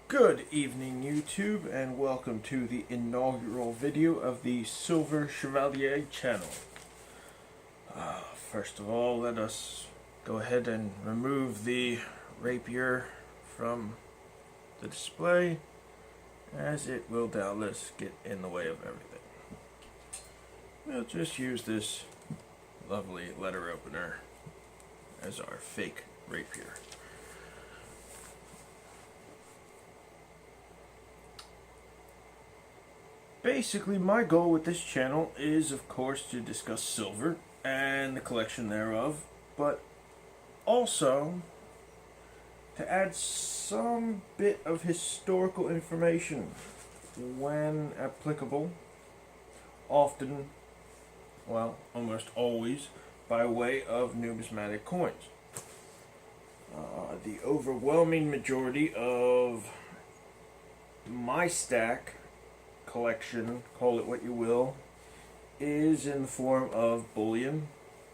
Good evening, YouTube, and welcome to the inaugural video of the Silver Chevalier channel. First of all, let us go ahead and remove the rapier from the display, as it will doubtless get in the way of everything. We'll just use this lovely letter opener as our fake rapier. Basically, my goal with this channel is, of course, to discuss silver and the collection thereof, but also to add some bit of historical information when applicable, often, well, almost always, by way of numismatic coins. The overwhelming majority of my stack collection, call it what you will, is in the form of bullion,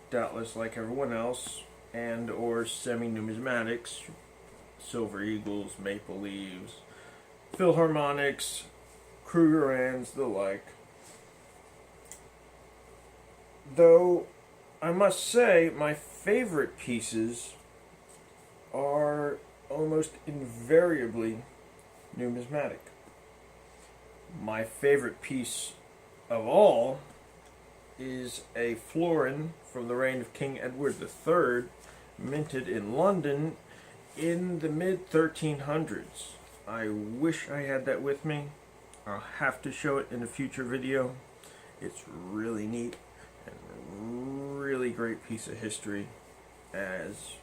doubtless like everyone else, and or semi-numismatics, silver eagles, maple leaves, philharmonics, Krugerrands, the like. Though I must say my favorite pieces are almost invariably numismatic. My favorite piece of all is a florin from the reign of King Edward III, minted in London in the mid-1300s. I wish I had that with me. I'll have to show it in a future video. It's really neat and really great piece of history, as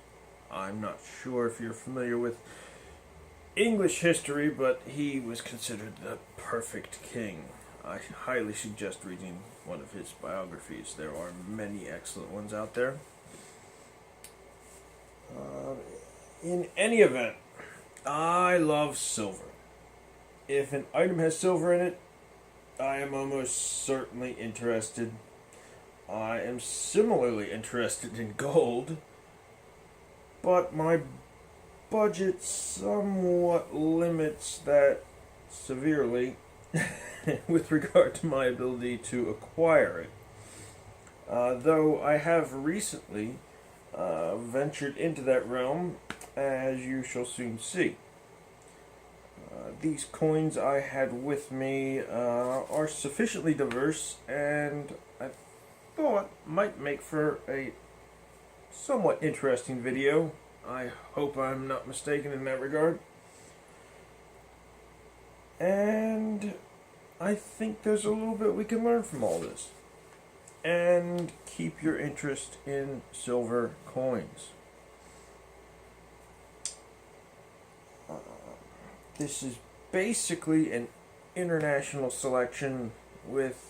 I'm not sure if you're familiar with English history, but he was considered the perfect king. I highly suggest reading one of his biographies. There are many excellent ones out there. In any event, I love silver. If an item has silver in it, I am almost certainly interested. I am similarly interested in gold, but my budget somewhat limits that severely with regard to my ability to acquire it. Though I have recently ventured into that realm, as you shall soon see. These coins I had with me are sufficiently diverse, and I thought might make for a somewhat interesting video. I hope I'm not mistaken in that regard. And I think there's a little bit we can learn from all this. And keep your interest in silver coins. This is basically an international selection with,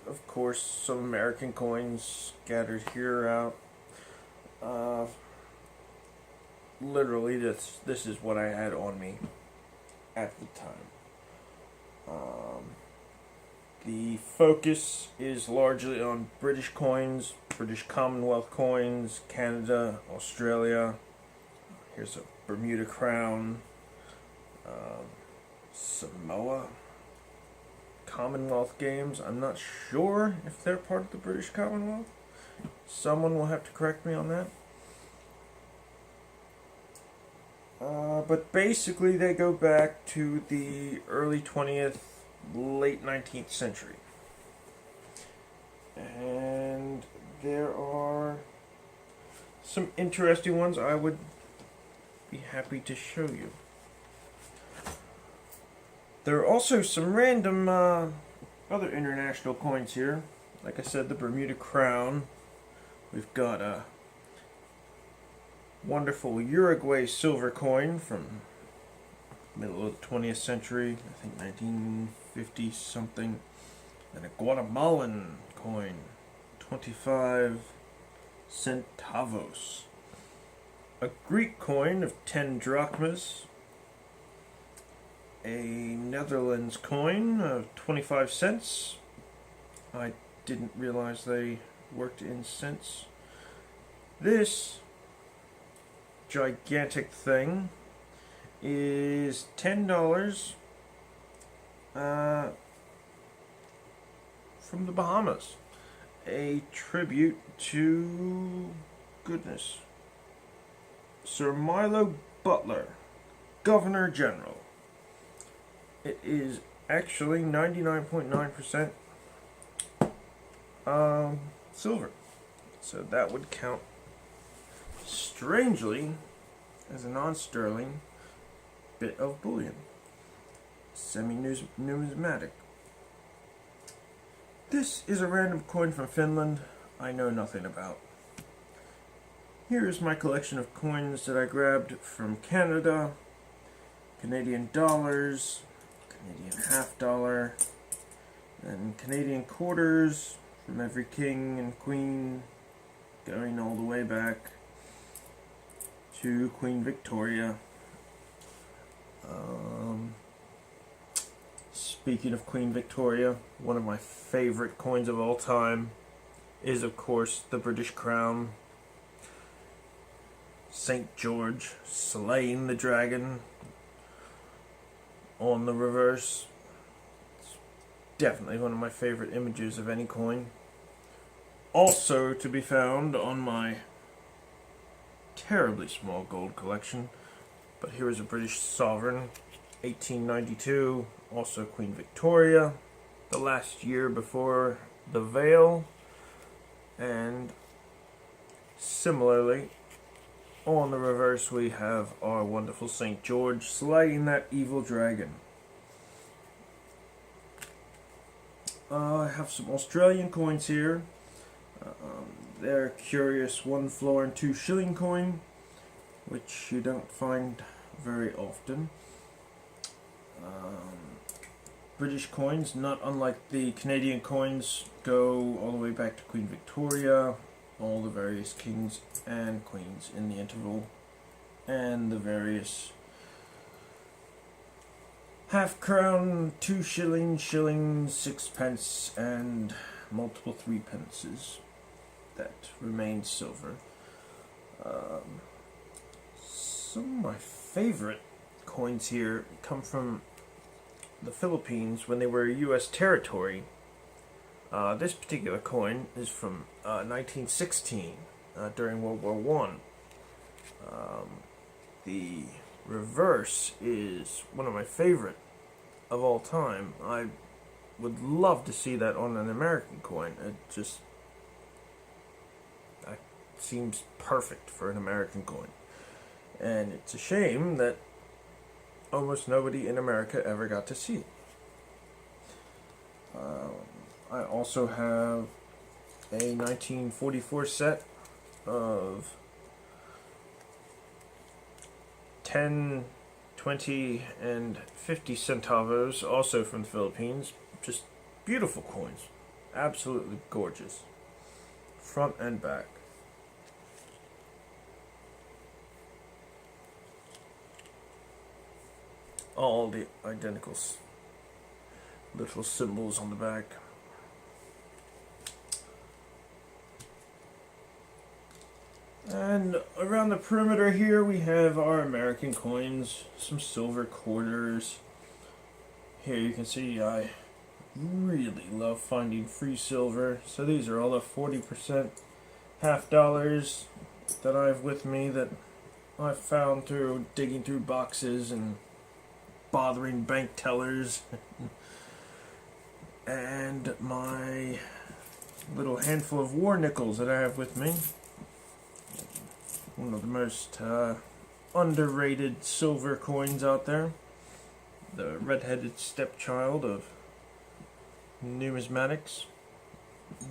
of course, some American coins scattered here or out. Literally, this is what I had on me at the time. The focus is largely on British coins, British Commonwealth coins, Canada, Australia. Here's a Bermuda crown, Samoa, Commonwealth games. I'm not sure if they're part of the British Commonwealth. Someone will have to correct me on that. But basically they go back to the early 20th, late 19th century. And there are some interesting ones I would be happy to show you. There are also some random other international coins here. Like I said, the Bermuda crown. We've got a wonderful Uruguay silver coin from middle of the 20th century, I think 1950 something, and a Guatemalan coin, 25 centavos, a Greek coin of 10 drachmas, a Netherlands coin of 25 cents. I didn't realize they worked in cents. This gigantic thing is $10 from the Bahamas. A tribute to, goodness, Sir Milo Butler, Governor General. It is actually 99.9% silver. So that would count, strangely, as a non-sterling bit of bullion. Semi-numismatic. This is a random coin from Finland I know nothing about. Here is my collection of coins that I grabbed from Canada. Canadian dollars, Canadian half-dollar, and Canadian quarters from every king and queen, going all the way back to Queen Victoria. Speaking of Queen Victoria, one of my favorite coins of all time is, of course, the British crown. St. George slaying the dragon on the reverse. It's definitely one of my favorite images of any coin. Also to be found on my terribly small gold collection, but here is a British sovereign, 1892, also Queen Victoria, the last year before the veil, and similarly, on the reverse we have our wonderful St. George slaying that evil dragon. I have some Australian coins here. They're a curious 1 florin and 2 shilling coin, which you don't find very often. British coins, not unlike the Canadian coins, go all the way back to Queen Victoria, all the various kings and queens in the interval, and the various half crown, 2 shilling, shillings, 6 pence, and multiple 3 pences that remain silver. Some of my favorite coins here come from the Philippines when they were a U.S. territory. This particular coin is from 1916, during World War I. The reverse is one of my favorite of all time. I would love to see that on an American coin. It just seems perfect for an American coin. And it's a shame that almost nobody in America ever got to see it. I also have a 1944 set of 10, 20, and 50 centavos, also from the Philippines. Just beautiful coins. Absolutely gorgeous. Front and back. All the identical little symbols on the back. And around the perimeter here we have our American coins, some silver quarters. Here you can see I really love finding free silver. So these are all the 40% half dollars that I have with me that I've found through digging through boxes and bothering bank tellers. And my little handful of war nickels that I have with me. One of the most underrated silver coins out there. The red-headed stepchild of numismatics.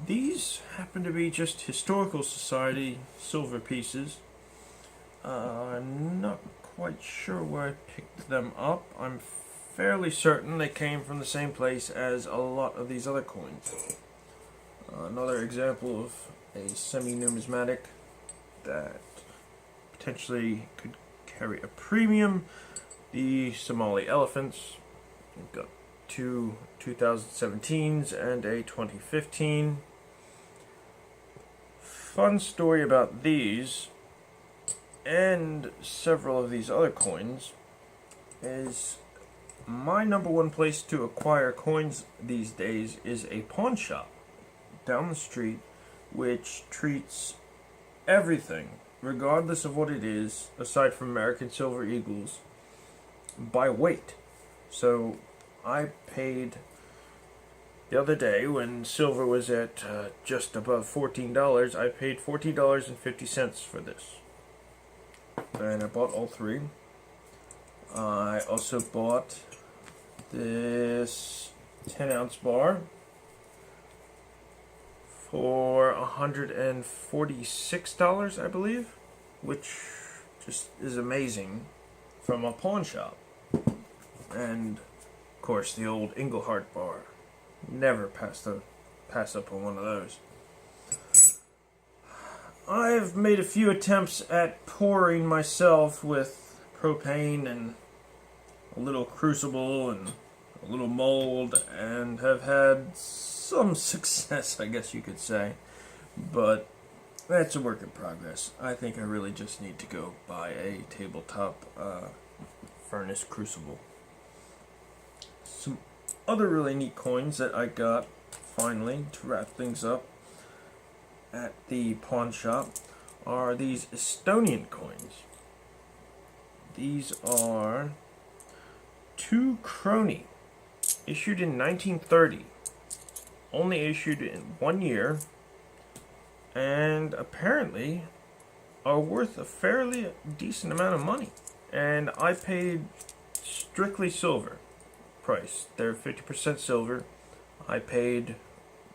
These happen to be just Historical Society silver pieces. I'm not quite sure where I picked them up. I'm fairly certain they came from the same place as a lot of these other coins. Another example of a semi-numismatic that potentially could carry a premium. The Somali elephants. We've got 2 2017s and a 2015. Fun story about these and several of these other coins is my number one place to acquire coins these days is a pawn shop down the street, which treats everything, regardless of what it is, aside from American Silver Eagles, by weight. So I paid the other day when silver was at just above $14. I paid $14.50 for this, and I bought all three. I also bought this 10-ounce bar for $146, I believe, which just is amazing from a pawn shop. And of course the old Englehart bar. Never pass up on one of those. I've made a few attempts at pouring myself with propane and a little crucible and a little mold, and have had some success, I guess you could say, but that's a work in progress. I think I really just need to go buy a tabletop furnace crucible. Some other really neat coins that I got finally to wrap things up at the pawn shop are these Estonian coins. These are 2 kroni, issued in 1930, only issued in 1 year, and apparently are worth a fairly decent amount of money. And I paid strictly silver price. They're 50% silver. I paid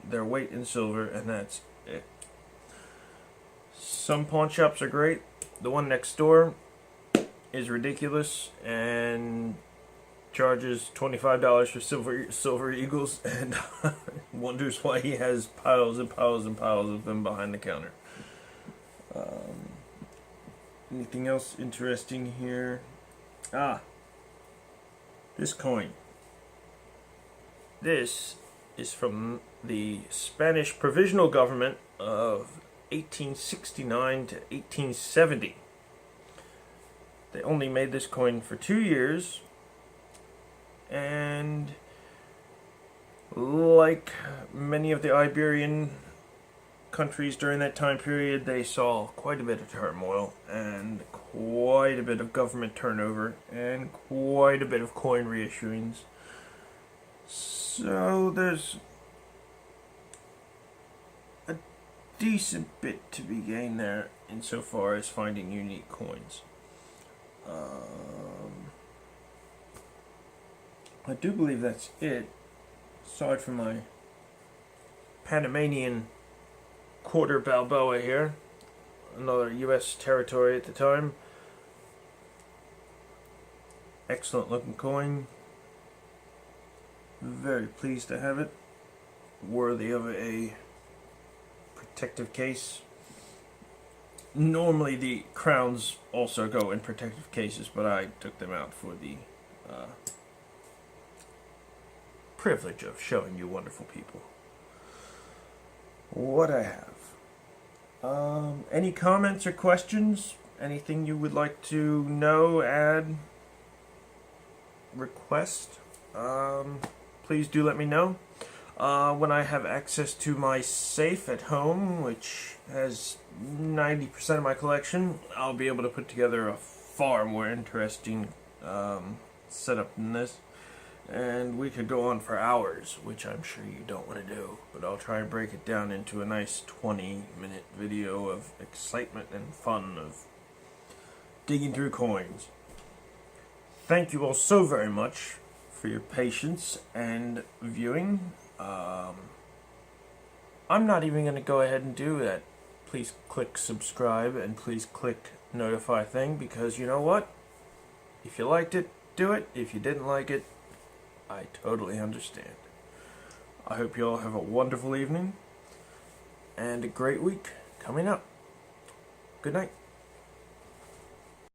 their weight in silver, and that's it. Some pawn shops are great. The one next door is ridiculous and charges $25 for silver eagles, and wonders why he has piles and piles and piles of them behind the counter. Anything else interesting here? This coin. This is from the Spanish Provisional Government of 1869 to 1870. They only made this coin for 2 years, and like many of the Iberian countries during that time period, they saw quite a bit of turmoil and quite a bit of government turnover and quite a bit of coin reissuings. So there's a decent bit to be gained there insofar as finding unique coins. I do believe that's it, aside from my Panamanian quarter Balboa here, another U.S. territory at the time. Excellent looking coin. Very pleased to have it. Worthy of a protective case. Normally the crowns also go in protective cases, but I took them out for the privilege of showing you wonderful people what I have. Any comments or questions? Anything you would like to know, add, request? Please do let me know. When I have access to my safe at home, which has 90% of my collection, I'll be able to put together a far more interesting setup than this. And we could go on for hours, which I'm sure you don't want to do. But I'll try and break it down into a nice 20-minute video of excitement and fun of digging through coins. Thank you all so very much for your patience and viewing. I'm not even going to go ahead and do that. Please click subscribe and please click notify thing, because you know what? If you liked it, do it. If you didn't like it, I totally understand. I hope you all have a wonderful evening and a great week coming up. Good night.